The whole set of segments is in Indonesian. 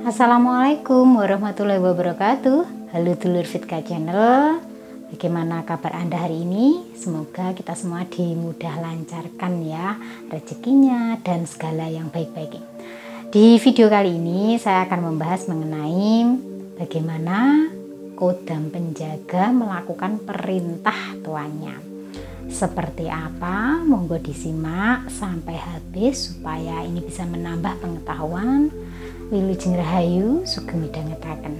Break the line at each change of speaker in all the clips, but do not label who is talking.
Assalamualaikum warahmatullahi wabarakatuh. Halo dulur Fitka Channel. Bagaimana kabar Anda hari ini? Semoga kita semua dimudah lancarkan ya rezekinya dan segala yang baik-baik. Di video kali ini saya akan membahas mengenai bagaimana kodam penjaga melakukan perintah tuannya. Seperti apa? Monggo disimak sampai habis supaya ini bisa menambah pengetahuan. Wilujeng Rahayu, sugeng midhangetaken.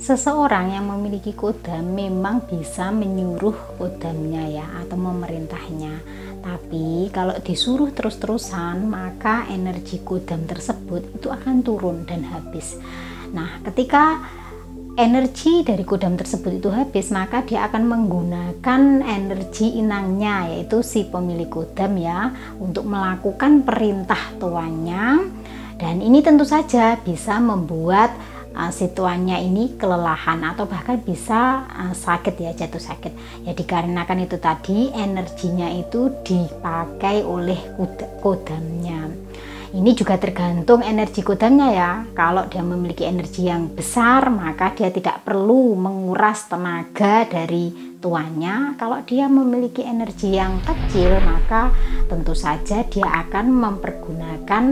Seseorang yang memiliki kodam memang bisa menyuruh kodamnya ya atau memerintahnya. Tapi kalau disuruh terus-terusan maka energi kodam tersebut itu akan turun dan habis. Nah, ketika energi dari kodam tersebut itu habis, maka dia akan menggunakan energi inangnya, yaitu si pemilik kodam ya, untuk melakukan perintah tuannya. Dan ini tentu saja bisa membuat si tuannya ini kelelahan atau bahkan bisa sakit ya, jatuh sakit ya, dikarenakan itu tadi energinya itu dipakai oleh kodamnya. Ini juga tergantung energi kodamnya ya. Kalau dia memiliki energi yang besar, maka dia tidak perlu menguras tenaga dari tuannya. Kalau dia memiliki energi yang kecil, maka tentu saja dia akan mempergunakan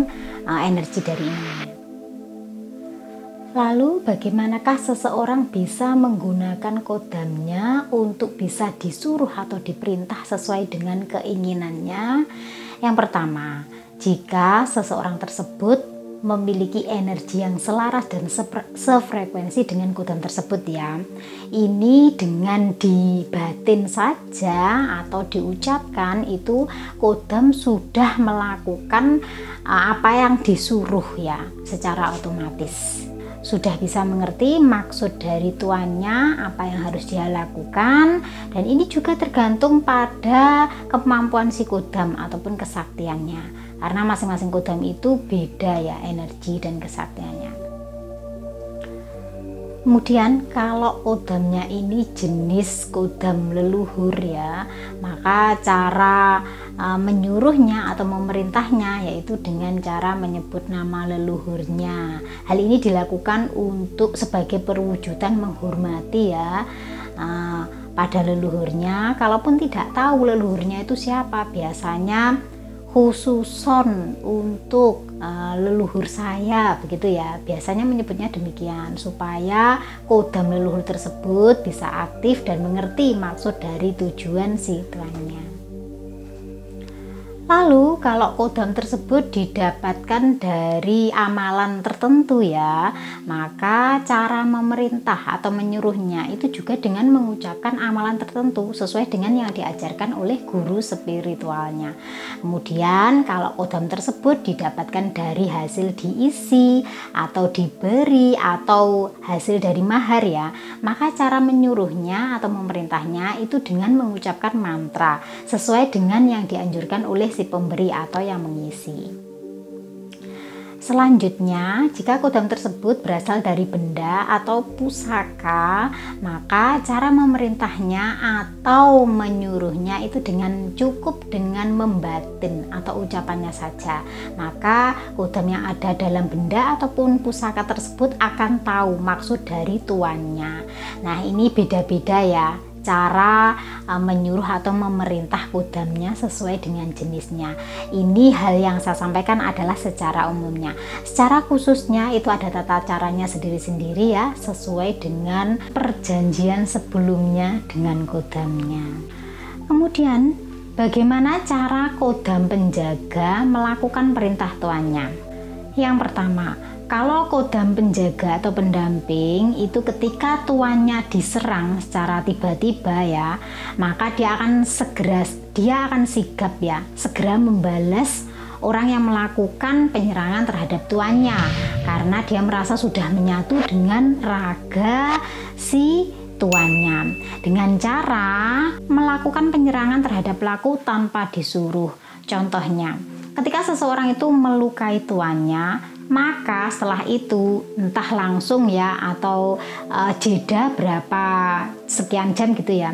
energi dari inangnya. Lalu bagaimanakah seseorang bisa menggunakan kodamnya untuk bisa disuruh atau diperintah sesuai dengan keinginannya? Yang pertama, jika seseorang tersebut memiliki energi yang selaras dan sefrekuensi dengan kodam tersebut ya, ini dengan dibatin saja atau diucapkan itu kodam sudah melakukan apa yang disuruh ya secara otomatis. Sudah bisa mengerti maksud dari tuannya, apa yang harus dia lakukan, dan ini juga tergantung pada kemampuan si kodam ataupun kesaktiannya, karena masing-masing kodam itu beda ya energi dan kesaktiannya. Kemudian kalau kodamnya ini jenis kodam leluhur ya, maka cara menyuruhnya atau memerintahnya yaitu dengan cara menyebut nama leluhurnya. Hal ini dilakukan untuk sebagai perwujudan menghormati ya pada leluhurnya. Kalaupun tidak tahu leluhurnya itu siapa, biasanya khususon untuk leluhur saya begitu ya, biasanya menyebutnya demikian supaya kodam leluhur tersebut bisa aktif dan mengerti maksud dari tujuan si tuannya. Lalu kalau kodam tersebut didapatkan dari amalan tertentu ya, maka cara memerintah atau menyuruhnya itu juga dengan mengucapkan amalan tertentu sesuai dengan yang diajarkan oleh guru spiritualnya. Kemudian kalau kodam tersebut didapatkan dari hasil diisi atau diberi atau hasil dari mahar ya, maka cara menyuruhnya atau memerintahnya itu dengan mengucapkan mantra sesuai dengan yang dianjurkan oleh si pemberi atau yang mengisi. Selanjutnya, jika kodam tersebut berasal dari benda atau pusaka, maka cara memerintahnya atau menyuruhnya itu dengan cukup dengan membatin atau ucapannya saja. Maka kodam yang ada dalam benda ataupun pusaka tersebut akan tahu maksud dari tuannya. Nah, ini beda-beda ya cara menyuruh atau memerintah kodamnya sesuai dengan jenisnya. Ini hal yang saya sampaikan adalah secara umumnya. Secara khususnya itu ada tata caranya sendiri-sendiri ya, sesuai dengan perjanjian sebelumnya dengan kodamnya. Kemudian bagaimana cara kodam penjaga melakukan perintah tuannya? Yang pertama, kalau kodam penjaga atau pendamping itu ketika tuannya diserang secara tiba-tiba ya, maka dia akan sigap ya, segera membalas orang yang melakukan penyerangan terhadap tuannya, karena dia merasa sudah menyatu dengan raga si tuannya dengan cara melakukan penyerangan terhadap pelaku tanpa disuruh. Contohnya, ketika seseorang itu melukai tuannya, Maka setelah itu entah langsung ya atau jeda berapa sekian jam gitu ya,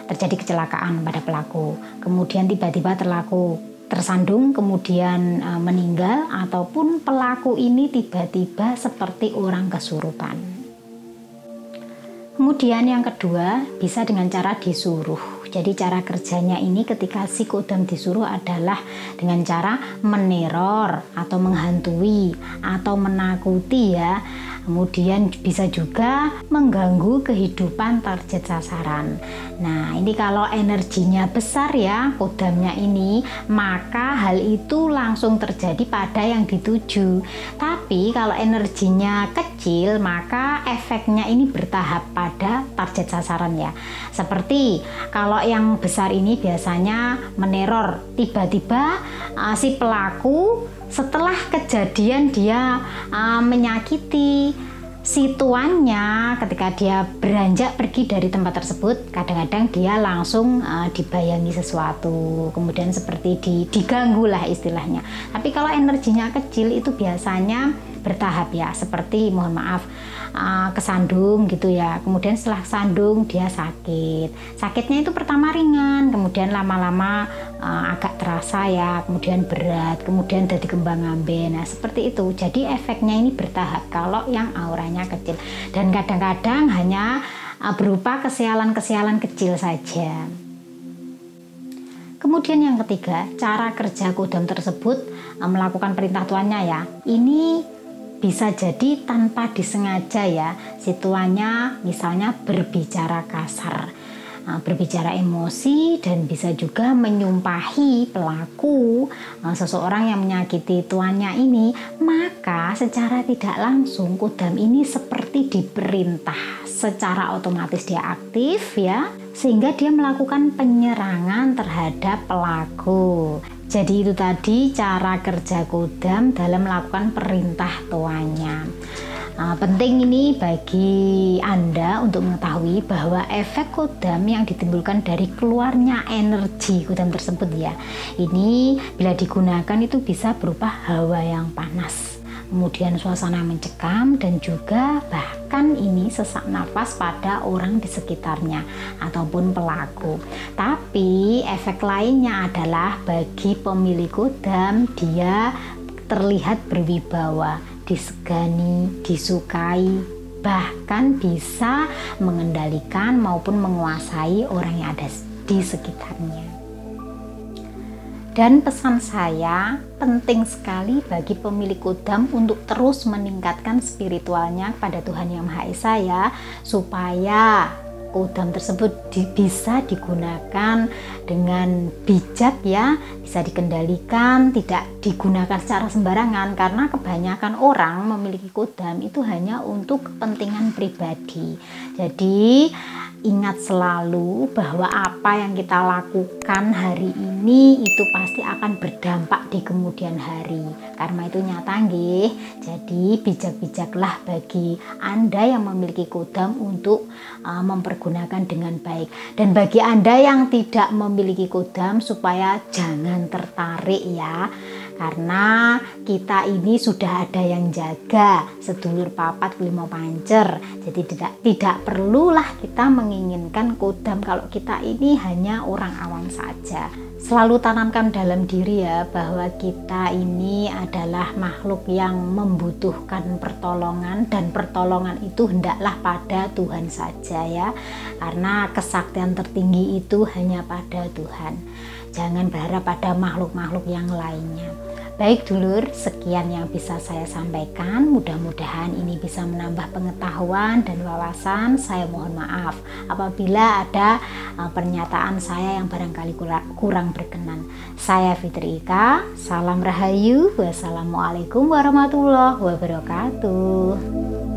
terjadi kecelakaan pada pelaku, kemudian tiba-tiba tersandung kemudian meninggal, ataupun pelaku ini tiba-tiba seperti orang kesurupan. Kemudian yang kedua, bisa dengan cara disuruh. Jadi cara kerjanya ini ketika si kodam disuruh adalah dengan cara meneror atau menghantui atau menakuti ya. Kemudian bisa juga mengganggu kehidupan target sasaran. Nah, ini kalau energinya besar ya kodamnya ini, maka hal itu langsung terjadi pada yang dituju. Tapi kalau energinya kecil, maka efeknya ini bertahap pada target sasaran ya. Seperti kalau yang besar ini biasanya meneror, tiba-tiba si pelaku setelah kejadian dia menyakiti si tuannya, ketika dia beranjak pergi dari tempat tersebut, kadang-kadang dia langsung dibayangi sesuatu, kemudian seperti diganggu lah istilahnya. Tapi kalau energinya kecil itu biasanya bertahap ya, seperti mohon maaf kesandung gitu ya, kemudian setelah sandung dia sakitnya itu pertama ringan, kemudian lama-lama agak terasa ya, kemudian berat, kemudian jadi kembang-ambing. Nah seperti itu, jadi efeknya ini bertahap kalau yang auranya kecil, dan kadang-kadang hanya berupa kesialan-kesialan kecil saja. Kemudian yang ketiga, cara kerja kodam tersebut melakukan perintah tuannya ya, ini bisa jadi tanpa disengaja ya, si tuannya misalnya berbicara kasar, berbicara emosi, dan bisa juga menyumpahi pelaku, seseorang yang menyakiti tuannya ini. Maka secara tidak langsung kodam ini seperti diperintah, secara otomatis dia aktif ya, sehingga dia melakukan penyerangan terhadap pelaku. Jadi itu tadi cara kerja kodam dalam melakukan perintah tuannya. Penting ini bagi Anda untuk mengetahui bahwa efek kodam yang ditimbulkan dari keluarnya energi kodam tersebut ya, ini bila digunakan itu bisa berupa hawa yang panas, kemudian suasana mencekam, dan juga bahkan ini sesak nafas pada orang di sekitarnya ataupun pelaku. Tapi efek lainnya adalah bagi pemilik kodam, dia terlihat berwibawa, disegani, disukai, bahkan bisa mengendalikan maupun menguasai orang yang ada di sekitarnya. Dan pesan saya, penting sekali bagi pemilik kodam untuk terus meningkatkan spiritualnya kepada Tuhan Yang Maha Esa ya, supaya kodam tersebut bisa digunakan dengan bijak ya, bisa dikendalikan, tidak digunakan secara sembarangan, karena kebanyakan orang memiliki kodam itu hanya untuk kepentingan pribadi. Jadi ingat selalu bahwa apa yang kita lakukan hari ini itu pasti akan berdampak di kemudian hari. Karena itu nyata nggih. Jadi bijak-bijaklah bagi Anda yang memiliki kodam untuk mempergunakan dengan baik. Dan bagi Anda yang tidak memiliki kodam, supaya jangan tertarik ya. Karena kita ini sudah ada yang jaga, sedulur papat kelima pancer. Jadi tidak perlulah kita menginginkan kodam kalau kita ini hanya orang awam saja. Selalu tanamkan dalam diri ya, bahwa kita ini adalah makhluk yang membutuhkan pertolongan, dan pertolongan itu hendaklah pada Tuhan saja ya. Karena kesaktian tertinggi itu hanya pada Tuhan. Jangan berharap pada makhluk-makhluk yang lainnya. Baik dulur, sekian yang bisa saya sampaikan. Mudah-mudahan ini bisa menambah pengetahuan dan wawasan. Saya mohon maaf apabila ada pernyataan saya yang barangkali kurang berkenan. Saya Fitri Ika, salam rahayu, wassalamualaikum warahmatullahi wabarakatuh.